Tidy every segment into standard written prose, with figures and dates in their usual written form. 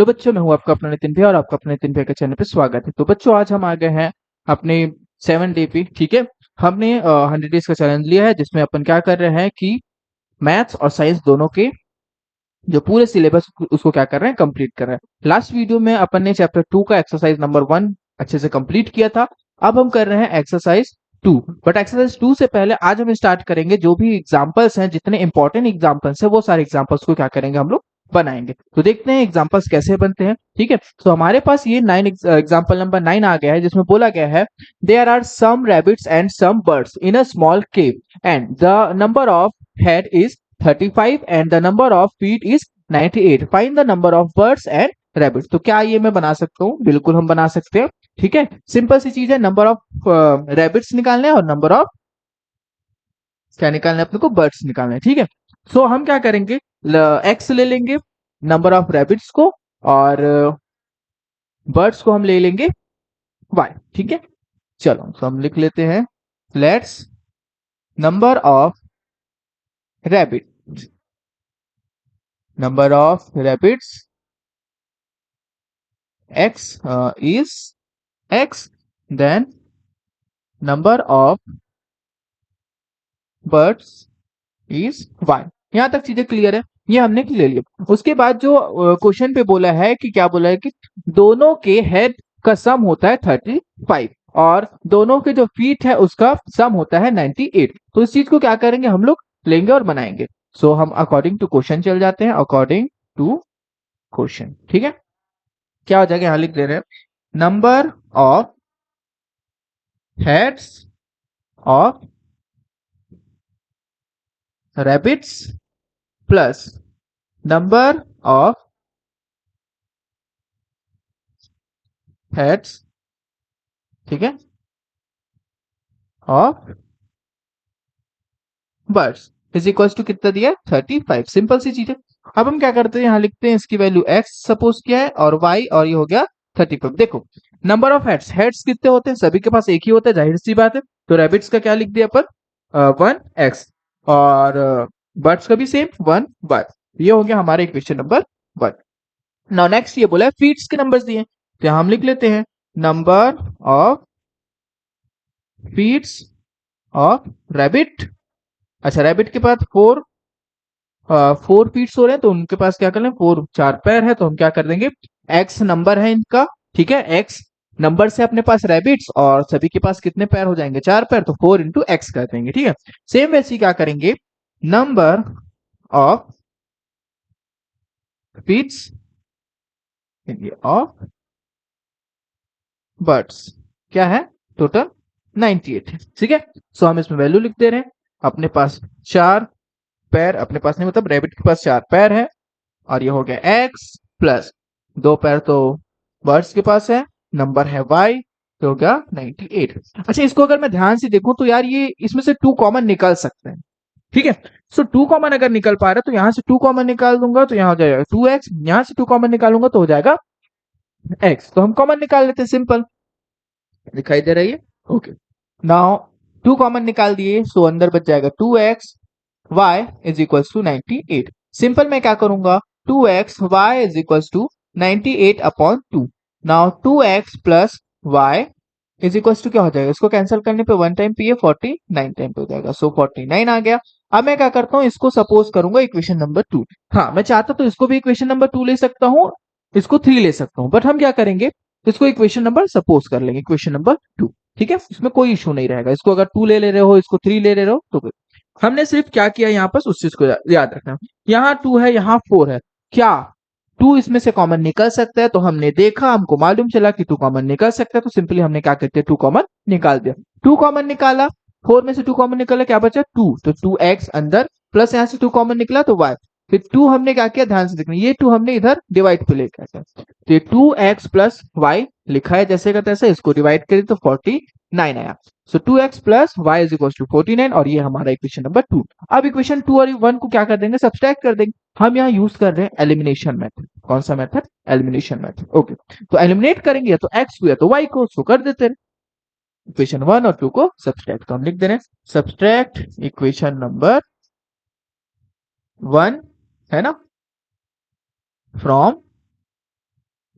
तो बच्चों, मैं हूं आपका अपना नितिन भैया और आपका अपने नितिन भैया के चैनल पे स्वागत है। तो बच्चों, आज हम आ गए हैं अपने 7 डे पे। ठीक है, हमने 100 डेज का चैलेंज लिया है जिसमें अपन क्या कर रहे हैं कि मैथ्स और साइंस दोनों के जो पूरे सिलेबस उसको क्या कर रहे हैं, कंप्लीट कर रहे हैं। लास्ट वीडियो में अपन ने चैप्टर 2 का एक्सरसाइज नंबर 1 अच्छे से कंप्लीट किया था। अब हम कर रहे हैं एक्सरसाइज 2। बट एक्सरसाइज 2 से पहले आज हम स्टार्ट करेंगे जो भी एग्जांपल्स हैं, जितने इंपॉर्टेंट एग्जांपल्स हैं, वो सारे एग्जांपल्स को क्या करेंगे, हम लोग बनाएंगे। तो देखते हैं एग्जांपल्स कैसे बनते हैं। ठीक है, तो हमारे पास ये 9 एग्जांपल नंबर 9 आ गया है, जिसमें बोला गया है there are some rabbits and some birds in a small cave and the number of head is 35 and the number of feet is 98। Find the number of birds and rabbits. तो क्या ये मैं बना सकता हूँ? बिल्कुल हम बना सकते हैं। ठीक है, सिंपल सी चीज है, नंबर ऑफ रैबिट्स निकालने हैं और नंबर ऑफ क्या निकालना है अपने को, बर्ड्स निकालना है। ठीक है, सो हम क्या करेंगे, एक्स ले लेंगे नंबर ऑफ रैबिट्स को, और बर्ड्स को हम ले लेंगे वाई। ठीक है, चलो तो हम लिख लेते हैं let's number of rabbit, number of rabbits x is x, then number of birds is y। यहां तक चीजें क्लियर है, ये हमने ले लिया। उसके बाद जो क्वेश्चन पे बोला है कि क्या बोला है कि दोनों के हेड का सम होता है 35 और दोनों के जो फीट है उसका सम होता है 98। तो इस चीज को क्या करेंगे, हम लोग लेंगे और बनाएंगे। सो हम अकॉर्डिंग टू क्वेश्चन चल जाते हैं, अकॉर्डिंग टू क्वेश्चन। ठीक है, क्या हो जाएगा, यहां लिख दे रहे हैं number of heads of rabbits plus number of heads, ठीक है, of birds is equal to कितना दिया है, 35। सिंपल सी चीज है। अब हम क्या करते हैं, यहां लिखते हैं इसकी वैल्यू x सपोज किया है और y, और ये हो गया 35। देखो नंबर ऑफ हेड्स, हेड्स कितने होते हैं, सभी के पास एक ही होता है, जाहिर सी बात है। तो रैबिट्स का क्या लिख दिया अपन, 1x, और बर्ड्स का भी सेम 1y। ये हो गया हमारा इक्वेशन नंबर 1। नाउ नेक्स्ट ये बोला है फीट्स के नंबर्स दिए, तो यहां हम लिख लेते हैं number of feets of rabbit. अच्छा, रैबिट के पास 4 फीट्स हो रहे हैं, तो उनके पास क्या कर लें, 4 4 पैर है, तो हम क्या कर देंगे, एक्स नंबर है इनका। ठीक है, एक्स नंबर से अपने पास रैबिट्स और सभी के पास कितने पैर हो जाएंगे, 4 पैर, तो 4 इंटू एक्स कर देंगे। ठीक है, सेम वैसे ही क्या करेंगे, number of feets of birds क्या है, टोटल 98 है। ठीक है, सो हम इसमें वैल्यू लिख दे रहे हैं, अपने पास 4 पैर, अपने पास नहीं मतलब रैबिट के पास 4 पैर है, और ये हो गया x प्लस 2 पैर तो बर्ड्स के पास है, नंबर है y, तो हो गया 98। अच्छा, इसको अगर मैं ध्यान से देखूं तो यार ये इसमें से 2 कॉमन निकल सकते हैं। ठीक है, सो 2 कॉमन अगर निकल पा रहा है तो यहां से 2 कॉमन निकाल दूंगा तो यहां हो जाएगा 2x, यहां से 2 कॉमन निकालूंगा तो हो जाएगा x। तो हम कॉमन निकाल लेते हैं, सिंपल दिखाई दे रही है। ओके, नाउ 2 कॉमन निकाल दिए, सो अंदर बच जाएगा 2x y is equal to 98। Simple मैं क्या करूंगा, 2x y is equal to 98 upon 2। Now 2x plus y is equal to क्या हो जाएगा, इसको कैंसिल करने पे 1 टाइम पे 49 टाइम पे हो जाएगा, सो 49 आ गया। अब मैं क्या करता हूँ, इसको सपोज करूंगा इक्वेशन नंबर 2। हाँ, मैं चाहता तो इसको भी इक्वेशन नंबर 2 ले सकता हूँ, इसको 3 ले सकता हूँ, बट हम क्या करेंगे, इसको इक्वेशन नंबर सपोज कर लेंगे, इक्वेशन नंबर 2। ठीक है, इसमें कोई इशू नहीं रहेगा, इसको अगर 2 ले रहे हो, इसको 3 ले रहे हो, तो हमने सिर्फ क्या किया यहाँ पर उस चीज को याद रखना। यहाँ 2 है, यहाँ 4 है, क्या 2 इसमें से कॉमन निकल सकता है, तो हमने देखा, हमको मालूम चला कि 2 कॉमन निकल सकता है, तो सिंपली हमने क्या करते हैं, 2 कॉमन निकाल दिया। 2 कॉमन निकाला, 4 में से 2 कॉमन निकला, क्या बचा 2, तो 2x अंदर प्लस यहाँ से 2 कॉमन निकला तो y, फिर 2 हमने क्या किया, ध्यान से देखना, ये 2 हमने इधर डिवाइड पे लेकर आया, तो ये 2x प्लस y लिखा है जैसे का तैसे, इसको डिवाइड करें तो 49 आया। So 2x plus y is equal to 49, और ये हमारा इक्वेशन नंबर 2। अब इक्वेशन 2 और 1 को क्या कर देंगे, सब्सट्रैक्ट कर देंगे। हम यहाँ यूज कर रहे हैं एलिमिनेशन मेथड। कौन सा मेथड, एलिमिनेशन मेथड। ओके, तो एलिमिनेट करेंगे या तो x को या तो y को, सो कर देते हैं इक्वेशन 1 और 2 को सब्सट्रैक्ट। तो हम लिख दे रहे हैं सब्सट्रैक्ट इक्वेशन नंबर 1, है ना, फ्रॉम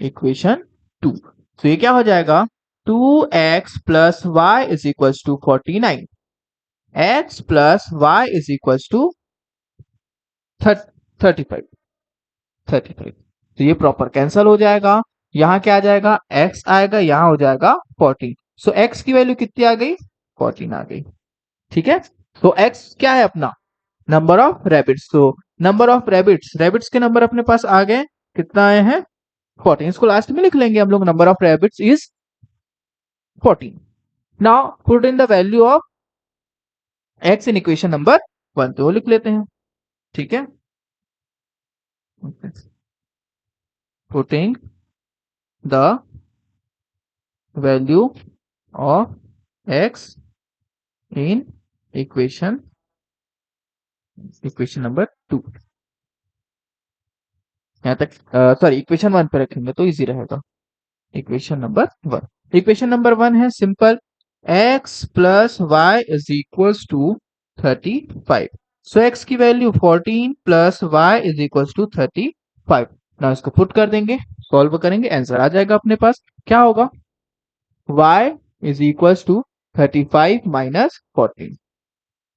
इक्वेशन 2। तो ये क्या हो जाएगा 2x plus y is equal to 49, x plus y is equal to 35। तो ये प्रॉपर कैंसल हो जाएगा, यहाँ क्या आ जाएगा x आएगा, यहाँ हो जाएगा 14। सो x की वैल्यू कितनी आ गई 14 आ गई। ठीक है, तो x क्या है अपना नंबर ऑफ रैबिट्स। तो नंबर ऑफ रैबिट्स के नंबर अपने पास आ गए, कितना आए हैं 14। इसको लास्ट में लिख लेंगे हम लोग, number of rabbits is 14। Now put in the value of x in equation number 1, तो लिख लेते हैं। ठीक है, putting the value of x in equation number 2, यहाँ तक सॉरी इक्वेशन 1 पे रखेंगे तो इजी रहेगा। इक्वेशन नंबर 1, इक्वेशन नंबर 1 है simple, x plus y is equal to 35। So x की value 14 plus y is equal to 35। ना इसको पुट कर देंगे, सॉल्व करेंगे, आंसर आ जाएगा अपने पास। क्या होगा y is equal to 35 minus 14।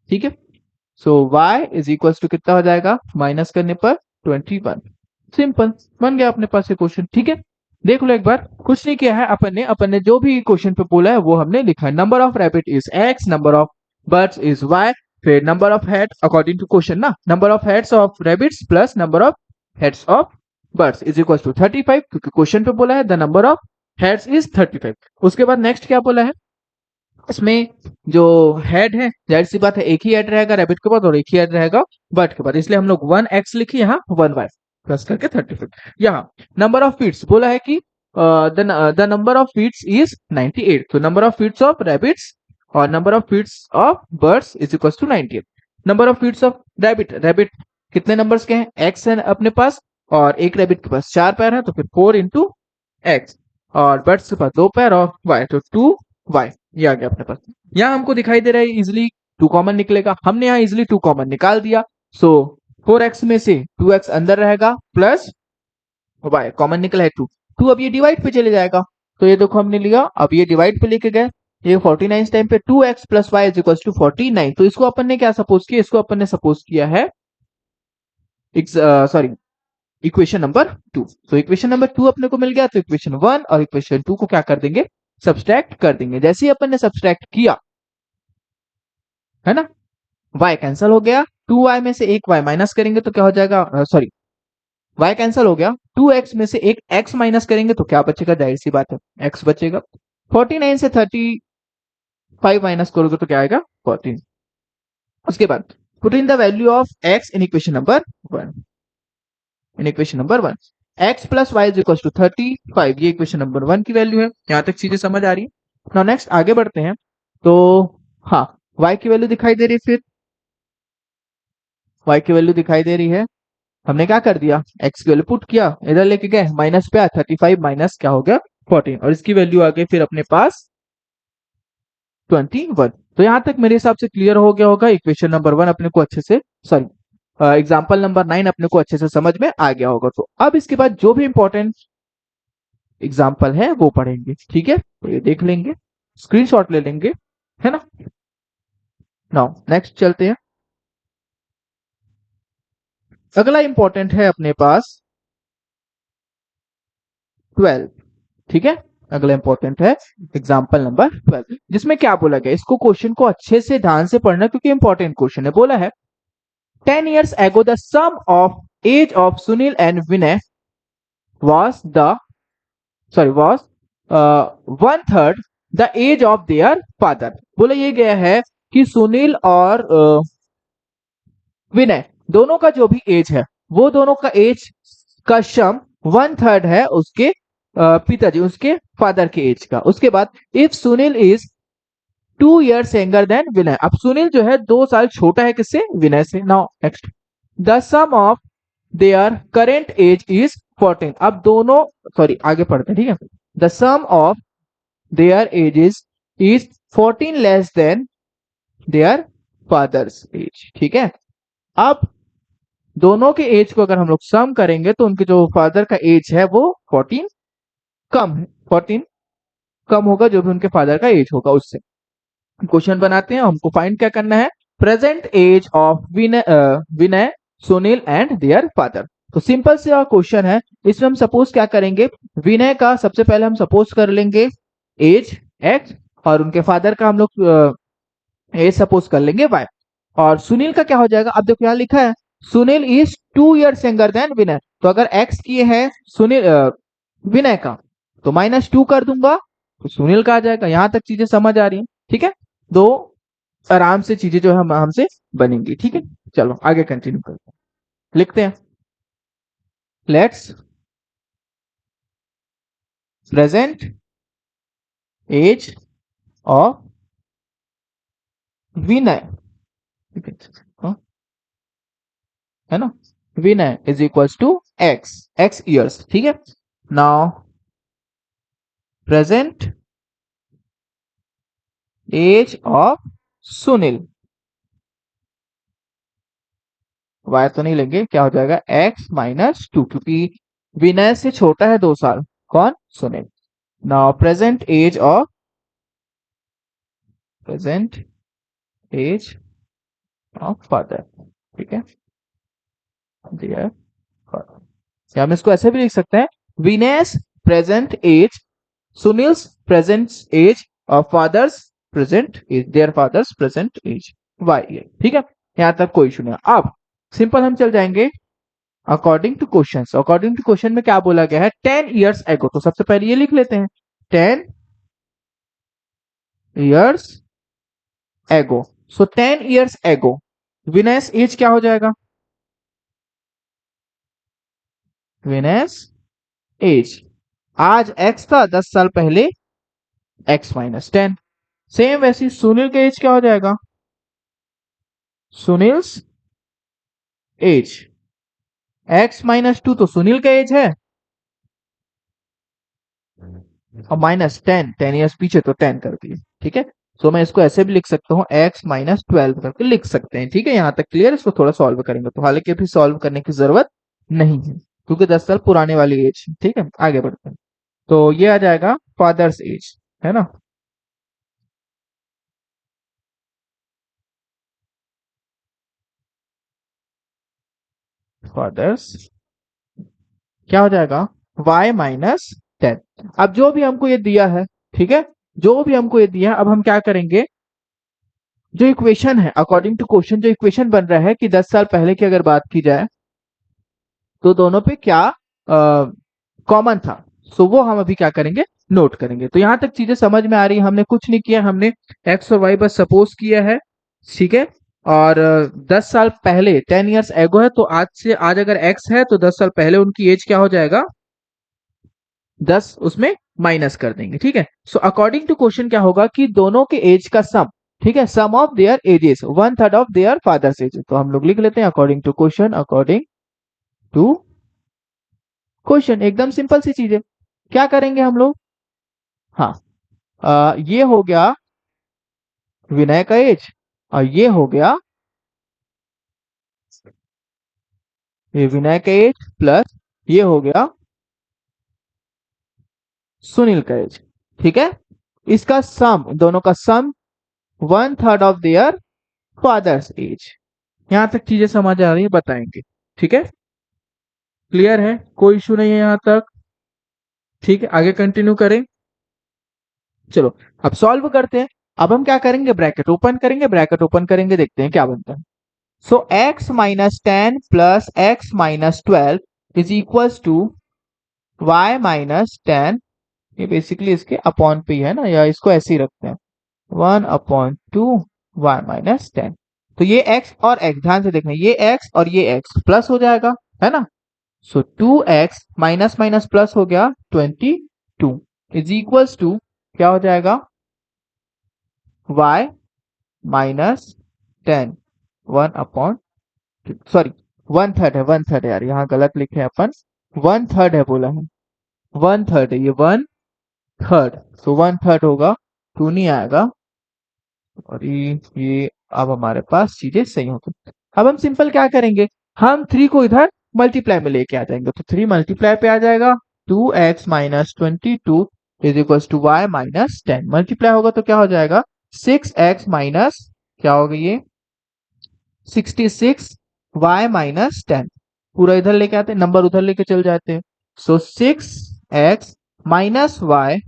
ठीक है, so y is equal to कितना हो जाएगा माइनस करने पर 21। सिंपल बन गया अपने पास ये क्वेश्चन। ठीक है, देख लो एक बार, कुछ नहीं किया है अपन ने जो भी क्वेश्चन पे बोला है वो हमने लिखा है। Number of rabbit is x, number of birds is y, फिर number of head according to question ना, number of heads of rabbits plus number of heads of birds is equal to 35, क्योंकि क्वेश्चन पे बोला है the number of heads is 35। उसके बाद next क्या बोला है, इसमें जो हेड है जाहिर सी बात है एक ही हेड रहेगा रैबिट के बाद और एक ही हेड रहेगा बर्ड के बाद, इसलिए हम लोग 1x लिखे, यहाँ 1y प्लस करके 35। यहाँ नंबर ऑफ फीट्स बोला है कि the number of feets is 98, तो number of feets of rabbits और number of feets of birds is equal to 98। Number of feets of rabbit कितने नंबर्स के हैं, x है अपने पास और एक रैबिट के पास 4 पैर है, तो फिर 4 इंटू एक्स, और बर्ड्स के पास 2 पैर और y, तो 2y ये आ गया अपने पास। यहाँ हमको दिखाई दे रहा है इजिली 2 कॉमन निकलेगा, हमने यहाँ इजिली 2 कॉमन निकाल दिया। सो 4x में से 2x अंदर रहेगा प्लस y कॉमन निकला है 2 अब ये डिवाइड पे चले जाएगा, तो ये देखो हमने लिया, अब ये डिवाइड पे लेके गए, ये 49 टाइम पे 2x plus y is equal to 49। तो इसको अपन ने क्या सपोज किया, इसको अपन ने सपोज किया है सॉरी इक्वेशन नंबर 2। तो इक्वेशन नंबर 2 अपने को मिल गया, तो इक्वेशन 1 और इक्वेशन 2 को क्या कर देंगे सब्सट्रैक्ट कर देंगे। जैसे ही अपन ने सब्सट्रैक्ट किया है ना, y कैंसिल हो गया, 2y में से एक y माइनस करेंगे तो क्या हो जाएगा, सॉरी y कैंसिल हो गया, 2x में से एक x माइनस करेंगे तो क्या बचेगा, जाहिर सी बात है x बचेगा। 49 से 35 माइनस करोगे तो क्या आएगा 14। उसके बाद put in the value of x in equation number 1, in equation number 1 x plus y is equal to 35, ये इक्वेशन नंबर 1 की वैल्यू है। यहां तक चीजें समझ आ रही है। नाउ नेक्स्ट आगे बढ़ते हैं, तो हाँ y की वैल्यू दिखाई दे रही है, फिर y की वैल्यू दिखाई दे रही है, हमने क्या कर दिया x की वैल्यू पुट किया, इधर लेके गए माइनस पे 35 माइनस क्या हो गया 14, और इसकी वैल्यू आ गई फिर अपने पास 21। तो यहां तक मेरे हिसाब से क्लियर हो गया होगा, इक्वेशन नंबर 1 अपने को अच्छे से, सॉरी एग्जाम्पल नंबर 9 अपने को अच्छे से समझ में आ गया होगा। तो अब इसके बाद जो भी इंपॉर्टेंट एग्जाम्पल है वो पढ़ेंगे। ठीक है, तो ये देख लेंगे, स्क्रीनशॉट ले लेंगे, है ना। नाउ नेक्स्ट चलते हैं, अगला इंपॉर्टेंट है अपने पास 12। ठीक है, अगला इंपॉर्टेंट है एग्जाम्पल नंबर 12, जिसमें क्या बोला गया, इसको क्वेश्चन को अच्छे से ध्यान से पढ़ना क्योंकि इंपॉर्टेंट क्वेश्चन है। बोला है 10 years ago the sum of age of Sunil and Vinay was 1/3 the age of their father। बोला ये गया है कि सुनील और विनय दोनों का जो भी एज है वो दोनों का एज का सम 1/3 है उसके पिताजी उसके फादर के एज का। उसके बाद if Sunil is 2 years younger than Vinay, अब सुनील जो है 2 साल छोटा है किससे, विनय से। Now next the sum of their current age is 14। अब दोनों, सॉरी आगे पढ़ते हैं, ठीक है, the sum of their ages is 14 less than their father's age. ठीक है, अब दोनों के एज को अगर हम लोग सम करेंगे तो उनके जो फादर का एज है वो 14 कम है, 14 कम होगा जो भी उनके फादर का एज होगा उससे। क्वेश्चन बनाते हैं, हमको फाइंड क्या करना है, present age of Vinay, Sunil and their father. तो सिंपल से क्वेश्चन है, इसमें हम सपोज क्या करेंगे, विनय का सबसे पहले हम सपोज कर लेंगे एज एक्स, और उनके फादर का हम लोग एज सपोज कर लेंगे वाई, और सुनील का क्या हो जाएगा, अब देखो यहाँ लिखा है Sunil is 2 years younger than Vinay, तो अगर एक्स किए हैं सुनील विनय का, तो -2 कर दूंगा तो सुनील का आ जाएगा। यहां तक चीजें समझ आ रही हैं, ठीक है, दो आराम से चीजें जो है हमसे बनेंगी, ठीक है। चलो आगे कंटिन्यू करते हैं, लिखते हैं, let's present age of Vinay, हाँ, है ना, Vinay is equals to x years, ठीक है। Now present age of Sunil, y तो नहीं लेंगे, क्या हो जाएगा x-2, क्योंकि विनय से छोटा है 2 साल, कौन, Sunil. Now present age of father, ठीक है, डियर फादर। हम इसको ऐसे भी लिख सकते हैं, Vinay's present age, Sunil's present age of father's present age, their father's present age y, ठीक है, यहां तक कोई इशू नहीं। अब सिंपल हम चल जाएंगे अकॉर्डिंग टू क्वेश्चन में क्या बोला गया है, 10 years एगो, तो सबसे पहले ये लिख लेते हैं 10 years एगो। सो 10 years एगो विनेस एज क्या हो जाएगा, विनेस एज आज एक्स था, 10 साल पहले x-10, सेम वैसी सुनील का एज क्या हो जाएगा, सुनील्स एज x-2 तो सुनील का एज है, और -10 पीछे तो 10 कर दिए, ठीक है। सो मैं इसको ऐसे भी लिख सकता हूँ x-12 करके लिख सकते हैं, ठीक है, यहां तक क्लियर। इसको थोड़ा सॉल्व करेंगे तो हालांकि अभी सॉल्व करने की जरूरत नहीं है, क्योंकि 10 साल पुराने वाली एज, ठीक है। आगे बढ़ते हैं, तो ये आ जाएगा फादर्स एज, है ना, फादर्स क्या हो जाएगा y-10। अब जो भी हमको ये दिया है, ठीक है, जो भी हमको ये दिया है, अब हम क्या करेंगे, जो इक्वेशन है अकॉर्डिंग टू क्वेश्चन, जो इक्वेशन बन रहा है कि 10 साल पहले की अगर बात की जाए तो दोनों पे क्या कॉमन था, सो वो हम अभी क्या करेंगे, नोट करेंगे। तो यहां तक चीजें समझ में आ रही है, हमने कुछ नहीं किया, हमने एक्स और वाई बस सपोज किया है, ठीक है। और 10 साल पहले 10 years एगो है, तो आज से आज अगर एक्स है तो 10 साल पहले उनकी एज क्या हो जाएगा, 10 उसमें माइनस कर देंगे, ठीक है। सो अकॉर्डिंग टू क्वेश्चन क्या होगा कि दोनों के एज का सम, ठीक है, sum of their ages 1/3 of their father's age, तो हम लोग लिख लेते हैं अकॉर्डिंग टू क्वेश्चन, एकदम सिंपल सी चीज है। क्या करेंगे हम लोग, हाँ, ये हो गया विनय का एज, और ये हो गया ये विनय का एज, प्लस ये हो गया सुनील का एज, ठीक है। इसका सम, दोनों का सम 1/3 ऑफ देयर फादर्स एज। यहां तक चीजें समझ आ रही है, बताएंगे, ठीक है, क्लियर है, कोई इशू नहीं है यहां तक, ठीक है। आगे कंटिन्यू करें, चलो अब सॉल्व करते हैं। अब हम क्या करेंगे, ब्रैकेट ओपन करेंगे, देखते हैं क्या बनता है। So x-10 plus x-12 is equals to y-10, ये बेसिकली इसके अपॉन पे ही है ना, या इसको ऐसे ही रखते हैं 1/2 y-10। तो ये x और x, ध्यान से देखना, ये x और ये x प्लस हो जाएगा, है ना। सो 2x माइनस माइनस प्लस हो गया 22 इज इक्वल्स टू क्या हो जाएगा, y-10 सॉरी 1/3 है, 1/3 है यार, यहाँ गलत लिखे हैं अपन, 1/3 है बोला है, 1/3 है, ये 1/3, तो 1/3 होगा, 2 नहीं आएगा, और ये अब हमारे पास चीजें सही हो गई। अब हम सिंपल क्या करेंगे, हम 3 को इधर मल्टीप्लाई में लेके आ जाएंगे, तो 3 मल्टीप्लाई पे आ जाएगा, 2x minus 22 is equal to y minus 10। Multiply होगा तो क्या हो जाएगा 6x माइनस क्या होगा ये 66 y माइनस 10। पूरा इधर लेके आते हैं, नंबर उधर लेके चल जाते हैं। सो 6x माइनस y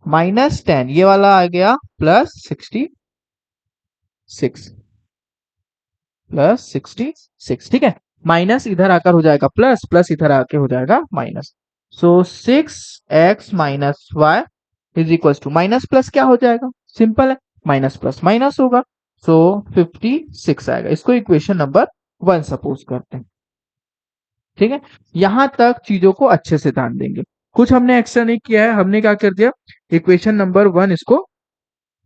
माइनस 10 ये वाला आ गया प्लस 66 प्लस 66। ठीक है, माइनस इधर आकर हो जाएगा प्लस, प्लस इधर आके हो जाएगा minus. So 6x minus y is equal to minus plus क्या हो जाएगा, सिंपल है, माइनस प्लस माइनस होगा। सो 56 आएगा। इसको इक्वेशन नंबर 1 सपोज करते हैं। ठीक है, यहां तक चीजों को अच्छे से ध्यान देंगे, कुछ हमने एक्स्ट्रा नहीं किया है। हमने क्या कर दिया, इक्वेशन नंबर 1 इसको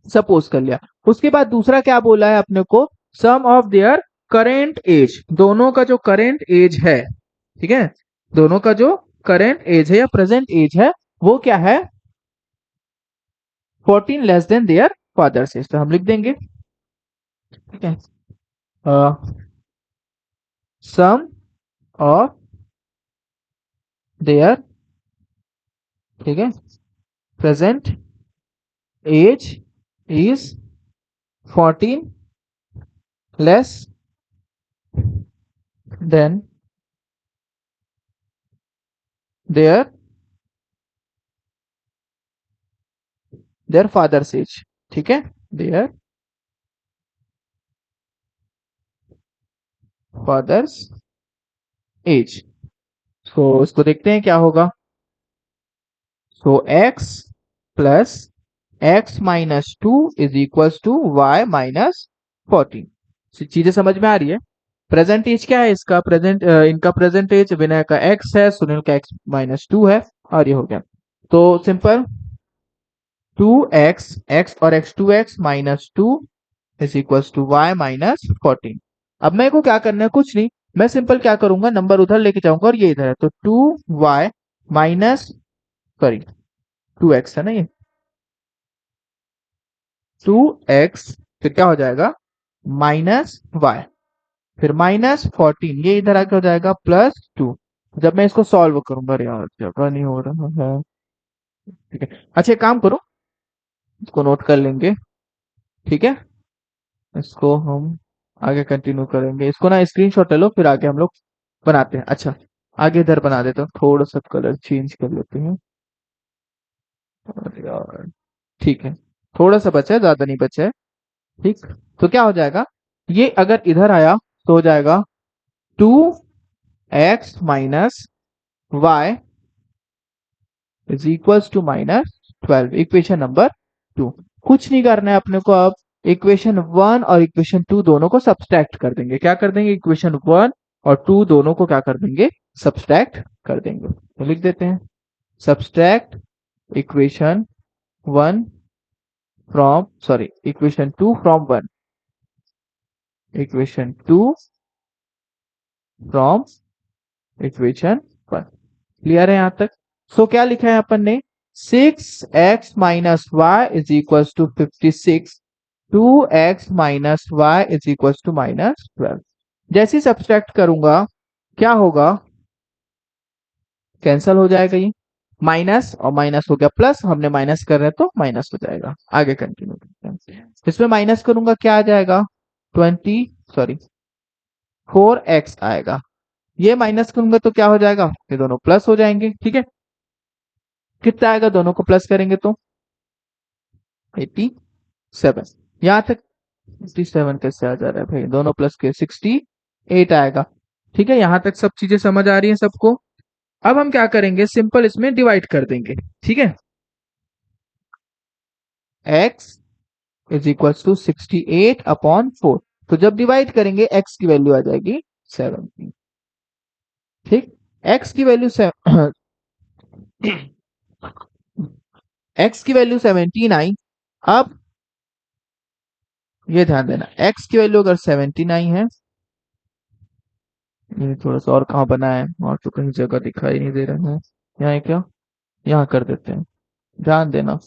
सपोज कर लिया। उसके बाद दूसरा क्या बोला है अपने को, सम ऑफ देयर करेंट एज, दोनों का जो करेंट एज है, ठीक है, दोनों का जो करेंट एज है या प्रेजेंट एज है वो क्या है 14 less than their father's age. तो हम लिख देंगे, ठीक है, सम ऑफ देयर, ठीक है, present age is 14 less than their father's age. ठीक है, देयर फादर्स एज। तो इसको देखते हैं क्या होगा। So x plus x minus 2 is equal to y minus 14। चीजें समझ में आ रही है। प्रेजेंट एज क्या है इसका, प्रेजेंट इनका प्रेजेंट एज विनय का x है, सुनील का x माइनस 2 है, और ये हो गया। तो सिंपल 2x x और x 2x minus 2 is equal to y minus 14। अब मेरे को क्या करना है, कुछ नहीं, मैं सिंपल क्या करूंगा, नंबर उधर लेके जाऊंगा और ये इधर है, तो 2y माइनस, सॉरी 2x है ना ये, 2x फिर क्या हो जाएगा माइनस y, फिर माइनस 14, ये इधर आके हो जाएगा प्लस 2। जब मैं इसको सॉल्व करूंगा, अरे यार जगह नहीं हो रहा है, ठीक है, अच्छा एक काम करो, इसको नोट कर लेंगे, ठीक है, इसको हम आगे कंटिन्यू करेंगे। इसको ना स्क्रीनशॉट ले लो, फिर आगे हम लोग बनाते हैं। अच्छा आगे इधर बना देते हैं, थोड़ा सा कलर चेंज कर लेते हैं, अरे यार ठीक है, थोड़ा सा बचा है, ज्यादा नहीं बचा है। ठीक, तो क्या हो जाएगा, ये अगर इधर आया तो हो जाएगा 2x minus y is equal to minus 12, equation number 2। कुछ नहीं करना है अपने को, अब इक्वेशन 1 और इक्वेशन 2 दोनों को सब्सट्रैक्ट कर देंगे। क्या कर देंगे, इक्वेशन 1 और 2 दोनों को क्या कर देंगे, सब्सट्रैक्ट कर देंगे। तो लिख देते हैं subtract equation 1 from, sorry equation 2 from 1, equation 2 from equation 1। Clear है यहां तक। सो क्या लिखा है अपन ने, 6x minus y is equal to 56, 2x minus y is equal to minus 12। जैसे ही सब्सट्रैक्ट करूंगा क्या होगा, कैंसल हो जाएगा, ये माइनस और माइनस हो गया प्लस, हमने माइनस कर रहे हैं तो माइनस हो जाएगा। आगे कंटिन्यू करते हैं, इसमें माइनस करूंगा क्या आ जाएगा 20, सॉरी 4x आएगा, ये माइनस करूंगा तो क्या हो जाएगा, ये दोनों प्लस हो जाएंगे। ठीक है, कितना आएगा, दोनों को प्लस करेंगे तो 87। यहां तक 57 कैसे आ जा रहा है भाई, दोनों प्लस के 68 आएगा। ठीक है, यहां तक सब चीजें समझ आ रही हैं सबको। अब हम क्या करेंगे, सिंपल इसमें डिवाइड कर देंगे। ठीक है, x is equal to 68 upon 4, तो जब डिवाइड करेंगे x की वैल्यू आ जाएगी 17। ठीक, x की वैल्यू x की वैल्यू 17 आई। अब ये ध्यान देना, x की वैल्यू अगर 17 आई है, ये थोड़ा सा और कहाँ बना है, और तो कहीं जगह दिखाई नहीं दे रहा है, यहाँ है क्या, यहाँ कर देते हैं, ध्यान देना,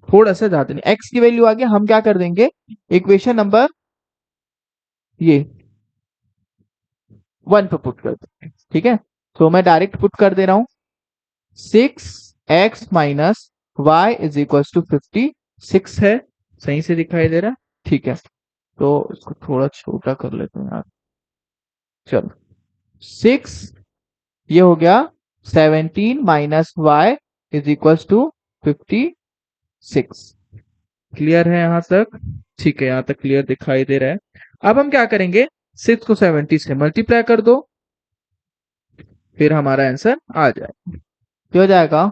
थोड़ा सा ध्यान देना, x की वैल्यू आ गया, हम क्या कर देंगे इक्वेशन नंबर ये 1 पे पुट कर देंगे। ठीक है, तो मैं डायरेक्ट पुट कर दे रहा हूं 6x minus y is equal to 56 है। सही से दिखाई दे रहा है? ठीक है, तो इसको थोड़ा छोटा कर लेते हैं यार। चलो 6 ये हो गया 17 minus y is equal to 56। Clear है यहां तक? ठीक है, यहां तक क्लियर दिखाई दे रहा है। अब हम क्या करेंगे, 6 को 70 से मल्टीप्लाई कर दो, फिर हमारा आंसर आ जाएगा। क्या हो जाएगा?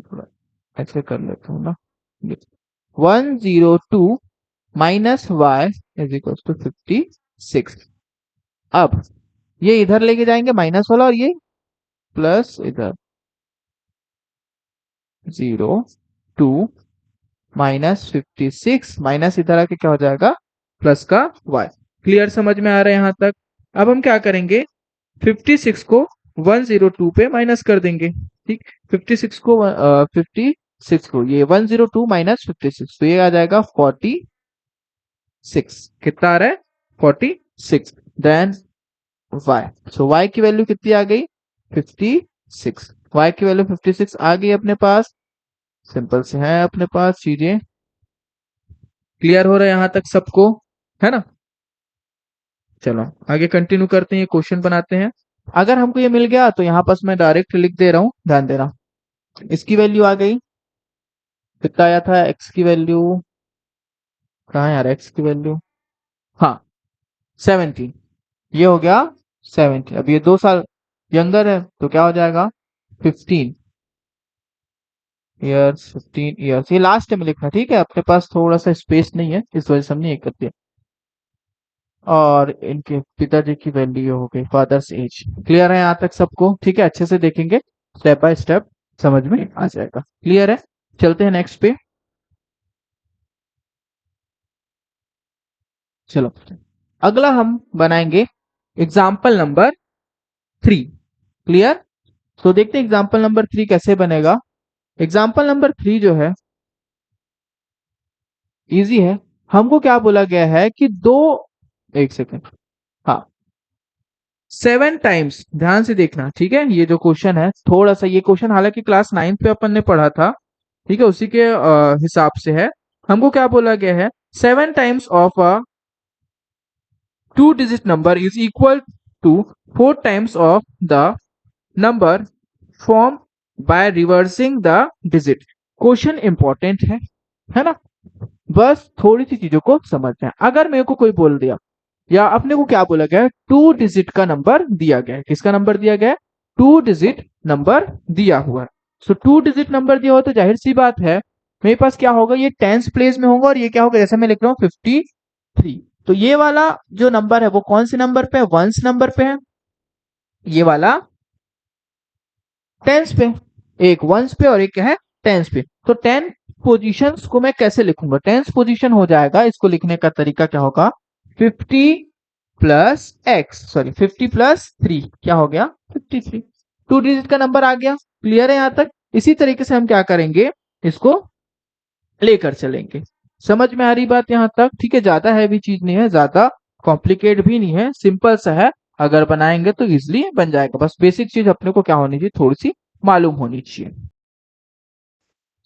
थोड़ा ऐसे कर लेता हूँ ना, 102 minus y is equal to 56। अब ये इधर लेके जाएंगे माइनस वाला, और ये प्लस इधर 02 माइनस 56 माइनस इधर आके क्या हो जाएगा, प्लस का y। क्लियर, समझ में आ रहा है यहां तक? अब हम क्या करेंगे, 56 को 102 पे माइनस कर देंगे। ठीक, 56 को 56 को ये 102 माइनस 56, तो ये आ जाएगा 46। कितना आ रहा है? 46। देन y, सो y की वैल्यू कितनी आ गई? 56। y की वैल्यू 56 आ गई अपने पास। सिंपल से है अपने पास चीजें। क्लियर हो रहा है यहां तक सबको? है ना? चलो आगे कंटिन्यू करते हैं, ये क्वेश्चन बनाते हैं। अगर हमको ये मिल गया तो यहाँ पास मैं डायरेक्ट लिख दे रहा हूँ, ध्यान देना। इसकी वैल्यू आ गई, कितना आया था x की वैल्यू, कहाँ है यार x की वैल्यू, हाँ 17। ये हो गया 17। अब ये 2 साल यंगर है तो क्या हो जाएगा, 15 ईयर्स। 15 ईयर्स ये लास्ट में लिखना, ठीक है? अपने पास थोड़ा सा स्पेस नहीं है, इस वजह से हमने ये कर दिया। और इनके पिताजी की वैल्यू हो गई, फादर्स एज। क्लियर है यहाँ तक सबको? ठीक है, अच्छे से देखेंगे, स्टेप बाय स्टेप समझ में आ जाएगा। क्लियर है? चलते हैं नेक्स्ट पे। चलो अगला हम बनाएंगे एग्जाम्पल नंबर 3। क्लियर? तो देखते हैं एग्जाम्पल नंबर 3 कैसे बनेगा। एग्जाम्पल नंबर 3 जो है इजी है। हमको क्या बोला गया है कि एक सेकेंड, हाँ 7 टाइम्स, ध्यान से देखना, ठीक है? ये जो क्वेश्चन है, थोड़ा सा ये क्वेश्चन हालांकि क्लास 9 पे अपन ने पढ़ा था, ठीक है? उसी के हिसाब से है। हमको क्या बोला गया है, 7 times of a 2 digit number is equal to 4 times of the number form by reversing the digit. Question important है ना? बस थोड़ी सी चीजों को समझना है। अगर मेरे को कोई बोल दिया, या अपने को क्या बोला गया है, 2 डिजिट का नंबर दिया गया है। किसका नंबर दिया गया है? 2 डिजिट नंबर दिया हुआ है। सो 2 डिजिट नंबर दिया हुआ, तो जाहिर सी बात है मेरे पास क्या होगा, ये टेंस प्लेस में होगा, और ये क्या होगा, जैसे मैं लिख रहा हूँ 53। तो ये वाला जो नंबर है वो कौन से नंबर पे है? वंस नंबर पे है। ये वाला टेंस पे, एक वंस पे और एक क्या है, टेंस पे। तो 10 पोजीशंस को मैं कैसे लिखूंगा? टेंस पोजीशन हो जाएगा, इसको लिखने का तरीका क्या होगा, 50 प्लस एक्स, सॉरी 50 प्लस 3 क्या हो गया, 53। 2 डिजिट का नंबर आ गया। क्लियर है यहां तक? इसी तरीके से हम क्या करेंगे, इसको लेकर चलेंगे। समझ में आ रही बात यहां तक? ठीक है, ज्यादा हैवी चीज नहीं है, ज्यादा कॉम्प्लिकेट भी नहीं है, सिंपल सा है। अगर बनाएंगे तो इजिली बन जाएगा। बस बेसिक चीज अपने को क्या होनी चाहिए, थोड़ी सी मालूम होनी चाहिए।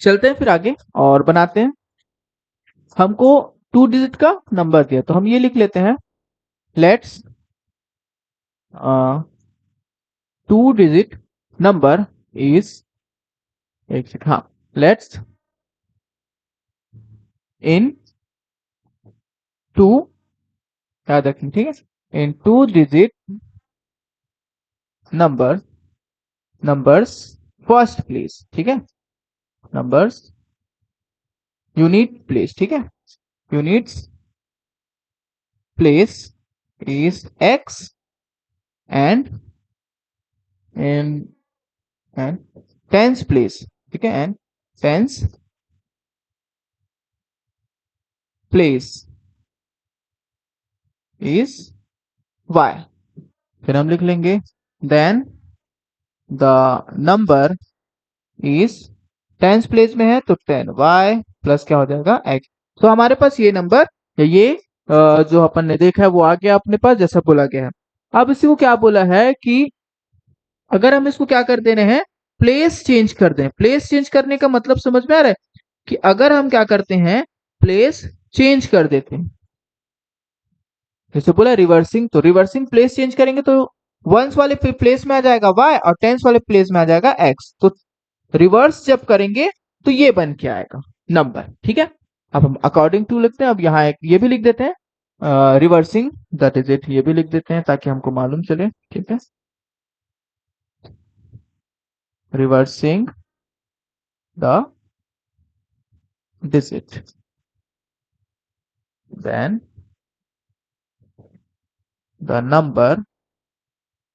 चलते हैं फिर आगे और बनाते हैं। हमको 2 डिजिट का नंबर दिया, तो हम ये लिख लेते हैं, लेट्स 2 डिजिट नंबर इज, एक सेकंड, हाँ लेट्स इन 2, याद रखें, ठीक है? In 2 digit numbers first place, ठीक है? नंबर्स यूनिट प्लेस, ठीक है? Units place is x and and tens place, ठीक है? And tens place is y। फिर हम लिख लेंगे then the number is, tens place में है तो 10y प्लस क्या हो जाएगा, x। तो हमारे पास ये नंबर, ये जो अपन ने देखा है वो आ गया अपने पास, जैसा बोला गया है। अब इसी को क्या बोला है कि अगर हम इसको क्या कर दे रहे हैं, प्लेस चेंज कर दें। प्लेस चेंज करने का मतलब समझ में आ रहा है कि अगर हम क्या करते हैं, प्लेस चेंज कर देते हैं, जैसे बोला रिवर्सिंग, तो रिवर्सिंग प्लेस चेंज करेंगे तो वंस वाले प्लेस में आ जाएगा y और टेंस वाले प्लेस में आ जाएगा x। तो रिवर्स जब करेंगे तो ये बन के आएगा नंबर। ठीक है, अब हम अकॉर्डिंग टू लिखते हैं। अब यहाँ एक ये भी लिख देते हैं, रिवर्सिंग द डिजिट, ये भी लिख देते हैं ताकि हमको मालूम चले। ठीक है, reversing the digit, then the number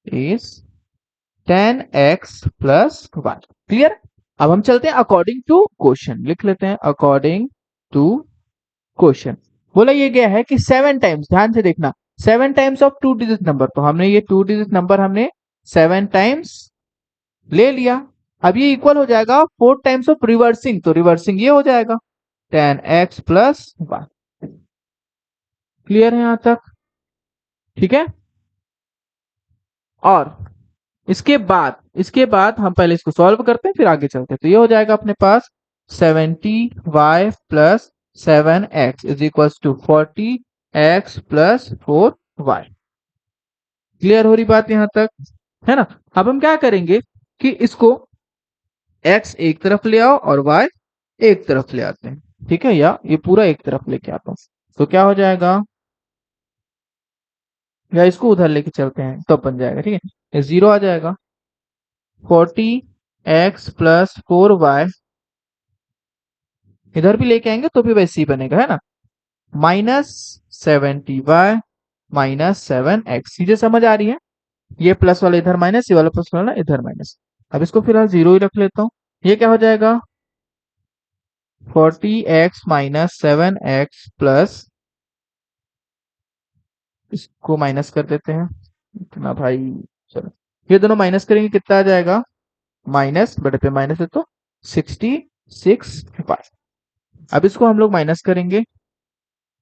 is 10x plus 1। Clear. अब हम चलते हैं अकॉर्डिंग टू क्वेश्चन, लिख लेते हैं अकॉर्डिंग टू क्वेश्चन। बोला ये गया है कि 7 टाइम्स, ध्यान से देखना, 7 टाइम्स ऑफ 2 डिजिट नंबर। तो हमने ये 2 डिजिट नंबर हमने 7 टाइम्स ले लिया। अब ये इक्वल हो जाएगा 4 टाइम्स ऑफ रिवर्सिंग, तो रिवर्सिंग ये हो जाएगा 10x plus 1। क्लियर है यहां तक? ठीक है, और इसके बाद हम पहले इसको सॉल्व करते हैं फिर आगे चलते हैं। तो ये हो जाएगा अपने पास 70y plus 7x is equal to 40x plus 4y। Clear हो रही बात यहां तक, है ना? अब हम क्या करेंगे कि इसको x एक तरफ ले आओ और y एक तरफ ले आते हैं। ठीक है, या ये पूरा एक तरफ लेके आता हूं, तो क्या हो जाएगा, या इसको उधर लेके चलते हैं तो बन जाएगा। ठीक है, ये 0 आ जाएगा, 40x प्लस 4y इधर भी लेके आएंगे तो भी वैसे ही बनेगा, है ना? माइनस 70y माइनस 7x, सीधे समझ आ रही है? ये प्लस वाला इधर माइनस, ये वाला प्लस वाला इधर माइनस। अब इसको फिलहाल 0 ही रख लेता हूँ। ये क्या हो जाएगा, 40x माइनस 7x प्लस, इसको माइनस कर देते हैं इतना भाई। चलो, ये दोनों माइनस करेंगे कितना आ जाएगा, माइनस बड़े पे माइनस है तो 66y। अब इसको हम लोग माइनस करेंगे,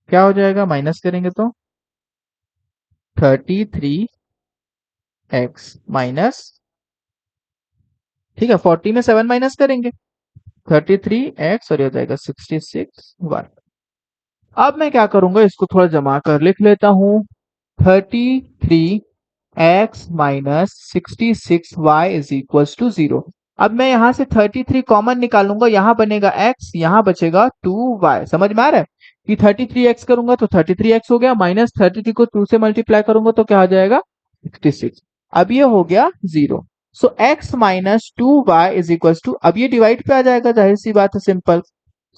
क्या हो जाएगा, माइनस करेंगे तो 33x माइनस, ठीक है 40 में 7 माइनस करेंगे 33x और ये हो जाएगा 66y। अब मैं क्या करूंगा, इसको थोड़ा जमा कर लिख लेता हूं, 33x minus 66y is equal to 0। अब मैं यहां से 33 कॉमन निकालूंगा, यहां बनेगा x, यहां बचेगा 2y। समझ में आ रहा है कि 33x करूंगा तो 33x हो गया, माइनस 33 को 2 से मल्टीप्लाई करूंगा तो क्या आ जाएगा 66। अब ये हो गया 0। So x minus 2y is equal to, अब ये डिवाइड पे आ जाएगा, जाहिर सी बात है, simple.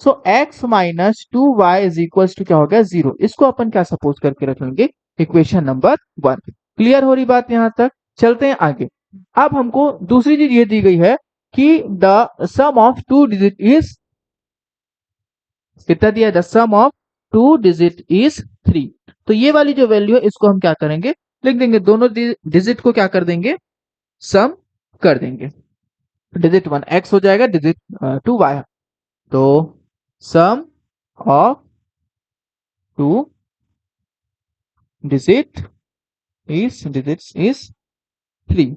So x minus 2y is equal to क्या हो गया 0। इसको अपन क्या सपोज करके रख लेंगे, इक्वेशन नंबर 1। क्लियर हो रही बात यहां तक? चलते हैं आगे। अब हमको दूसरी चीज ये दी गई है कि the sum of 2 digit is, कितना दिया है, the sum of 2 digit is 3। तो ये वाली जो वैल्यू है इसको हम क्या करेंगे, लिख देंगे, दोनों डिजिट को क्या कर देंगे, सम कर देंगे। डिजिट 1 x हो जाएगा, डिजिट 2 y। तो sum of 2 digits is 3।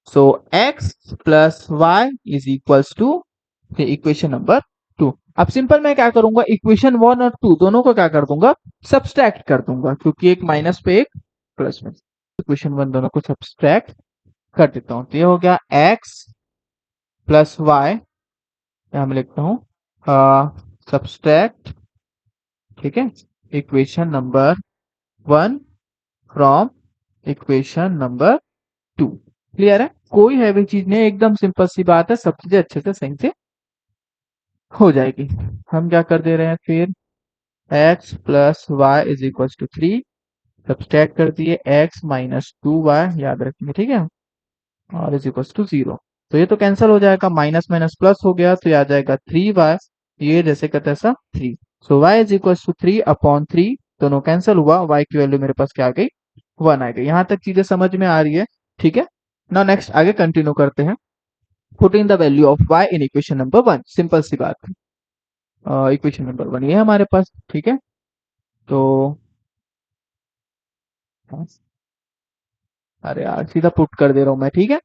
So x plus y is equals to equation number 2। अब सिंपल मैं क्या करूंगा, इक्वेशन 1 और 2 दोनों को क्या कर दूंगा, सब्सट्रैक्ट कर दूंगा, क्योंकि एक माइनस पे एक प्लस में। इक्वेशन 1 दोनों को सब्सट्रैक्ट कर देता हूं, तो ये हो गया x प्लस y, यहां मैं लिखता हूं सब्सट्रैक्ट, ठीक है, equation number 1 from equation number 2। Clear है? कोई हैवी चीज नहीं, एकदम सिंपल सी बात है, सब चीजें अच्छे से सही से हो जाएगी। हम क्या कर दे रहे हैं फिर, x plus y is equal to 3, subtract कर दिए x माइनस 2y, याद रखेंगे, ठीक है, और इज इक्वल टू 0। तो ये तो कैंसिल हो जाएगा, माइनस माइनस प्लस हो गया तो ये आ जाएगा 3y, ये जैसे कहते हैं ऐसा 3। So y is equal to 3 upon 3, दोनों कैंसिल हुआ, y की वैल्यू मेरे पास क्या आ गई, 1 आ गई। यहां तक चीजें समझ में आ रही है? ठीक है ना, नेक्स्ट आगे कंटिन्यू करते हैं। Putting the value of y in equation number 1, simple सी बात है। इक्वेशन नंबर 1 ये है हमारे पास, ठीक है। तो अरे यार सीधा पुट कर दे रहा हूं मैं, ठीक है।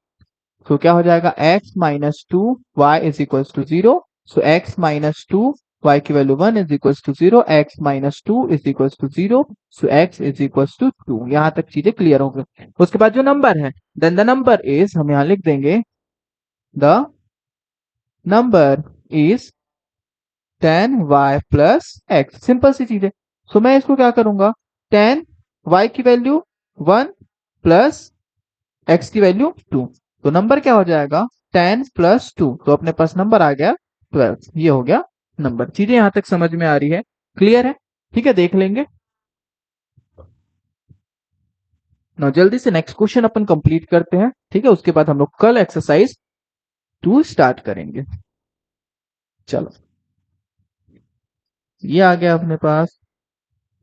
तो क्या हो जाएगा, x minus two y is equal to zero. So x minus two y की value 1 is equal to zero, x minus two is equal to zero. So x is equal to 2। यहाँ तक चीजें क्लियर हो गई। उसके बाद जो number है, देन द नंबर इज, हम यहाँ लिख देंगे the number is 10y plus x। Simple सी चीज है। सो मैं इसको क्या करूंगा, 10y की वैल्यू 1 प्लस x की वैल्यू 2। तो नंबर क्या हो जाएगा, 10 प्लस 2। तो अपने पास नंबर आ गया 12। ये हो गया नंबर। चीजें यहां तक समझ में आ रही है, क्लियर है, ठीक है। देख लेंगे ना, जल्दी से नेक्स्ट क्वेश्चन अपन कंप्लीट करते हैं, ठीक है। उसके बाद हम लोग कल एक्सरसाइज 2 स्टार्ट करेंगे। चलो, ये आ गया अपने पास,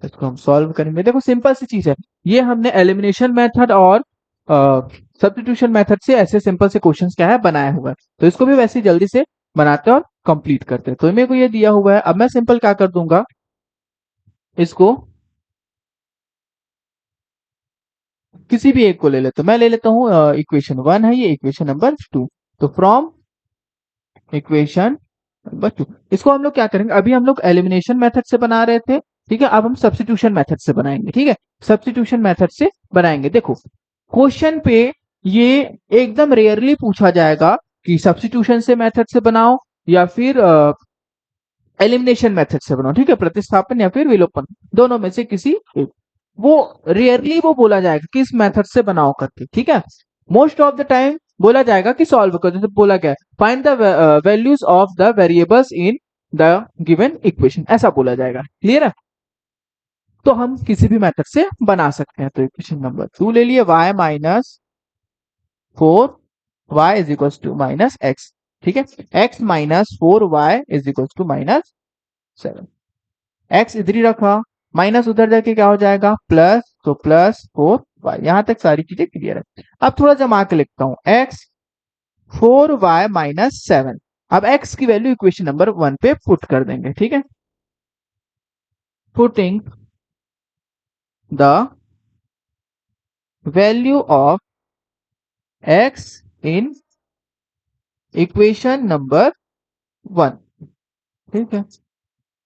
इसको हम सॉल्व करेंगे। देखो सिंपल सी चीज है, ये हमने एलिमिनेशन मेथड और सब्स्टिट्यूशन मेथड से ऐसे सिंपल से क्वेश्चंस क्या है बनाया हुआ है। तो इसको भी वैसे ही जल्दी से बनाते हैं और कंप्लीट करते हैं। तो मेरे को ये दिया हुआ है, अब मैं सिंपल क्या कर दूंगा, इसको किसी भी एक को ले लेता हूं। मैं ले लेता हूँ इक्वेशन 1 है ये, इक्वेशन नंबर 2। तो फ्रॉम इक्वेशन नंबर 2, इसको हम लोग क्या करेंगे, अभी हम लोग एलिमिनेशन मेथड से बना रहे थे, ठीक है। अब हम सब्स्टिट्यूशन मेथड से बनाएंगे, ठीक है। सब्स्टिट्यूशन मेथड से बनाएंगे। देखो क्वेश्चन पे ये एकदम रेयरली पूछा जाएगा कि सब्स्टिट्यूशन से मेथड से बनाओ या फिर एलिमिनेशन मेथड से बनाओ, ठीक है। प्रतिस्थापन या फिर विलोपन, दोनों में से किसी एक। वो रेयरली वो बोला जाएगा कि इस मेथड से बनाओ करके, ठीक है। मोस्ट ऑफ द टाइम बोला जाएगा कि सॉल्व करो, जैसे बोला गया find the values of the variables in the given equation, ऐसा बोला जाएगा, क्लियर है। तो हम किसी भी मेथड से बना सकते हैं। तो इक्वेशन नंबर 2 ले लिए, y minus 4y is equal to minus x, ठीक है। x minus 4y is equal to minus 7। x इधर ही रखा, माइनस उधर जाके क्या हो जाएगा प्लस, तो प्लस 4y। यहां तक सारी चीजें क्लियर है। अब थोड़ा जमा के लिखता हूं, x 4y माइनस 7। अब x की वैल्यू इक्वेशन नंबर 1 पे पुट कर देंगे, ठीक है। Putting the value of x in equation number 1, ठीक है।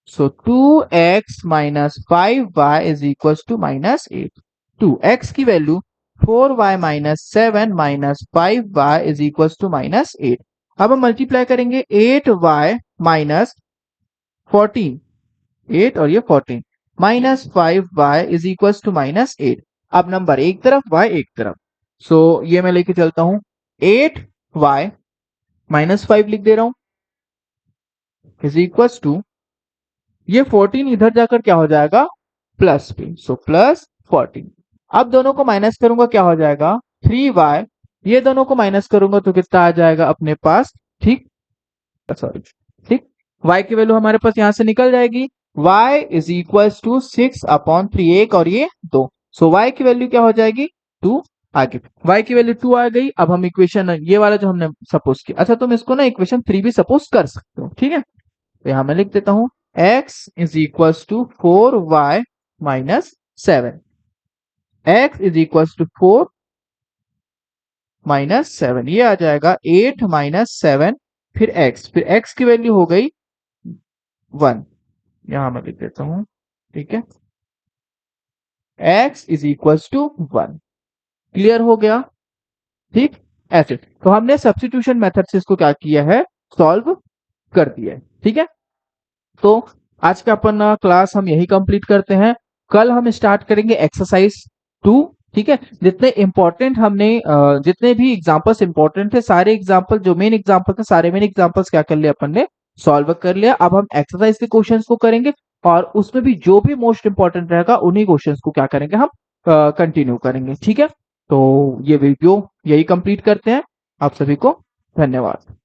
So 2x minus 5y is equal to minus 8। 2x की value 4y minus 7 minus 5y is equal to minus 8। अब हम मल्टीप्लाई करेंगे 8y माइनस 14, 8 और ये 14 minus 5y is equal to minus 8। अब number एक तरफ, y एक तरफ। सो ये मैं लेके चलता हूं, 8y माइनस 5 लिख दे रहा हूं इज इक्वल टू, ये 14 इधर जाकर क्या हो जाएगा प्लस पे, सो प्लस 14। अब दोनों को माइनस करूंगा क्या हो जाएगा 3y, ये दोनों को माइनस करूंगा तो कितना आ जाएगा अपने पास, ठीक, सॉरी, ठीक। y की वैल्यू हमारे पास यहां से निकल जाएगी, y इज इक्वल टू 6/3, एक और ये 2। सो y की वैल्यू क्या हो जाएगी 2। आगे y की वैल्यू 2 आ गई। अब हम इक्वेशन ये वाला जो हमने सपोज किया, अच्छा तुम इसको ना इक्वेशन 3 भी सपोज कर सकते हो, ठीक है। तो यहां मैं लिख देता हूं x is equal to 4y minus 7, x is equal to 4 minus 7, ये आ जाएगा 8 माइनस 7, फिर x की वैल्यू हो गई 1, यहां मैं लिख देता हूं, ठीक है। x is equal to 1, clear हो गया, ठीक। ऐसे तो हमने सब्स्टिट्यूशन मेथड से इसको क्या किया है, सॉल्व कर दिया है, ठीक है। तो आज का अपन क्लास हम यही कंप्लीट करते हैं। कल हम स्टार्ट करेंगे एक्सरसाइज 2, ठीक है। जितने इंपॉर्टेंट हमने जितने भी एग्जांपल्स इंपॉर्टेंट थे, सारे एग्जांपल जो मेन एग्जांपल थे, सारे मेन एग्जांपल्स क्या कर लिया अपन ने, सॉल्व कर लिया। अब हम एक्सरसाइज के क्वेश्चंस को करेंगे और उसमें भी जो भी मोस्ट इंपॉर्टेंट रहेगा उन्हीं क्वेश्चंस को क्या करेंगे हम कंटिन्यू करेंगे, ठीक है। तो ये वीडियो यही कंप्लीट करते हैं। आप सभी को धन्यवाद।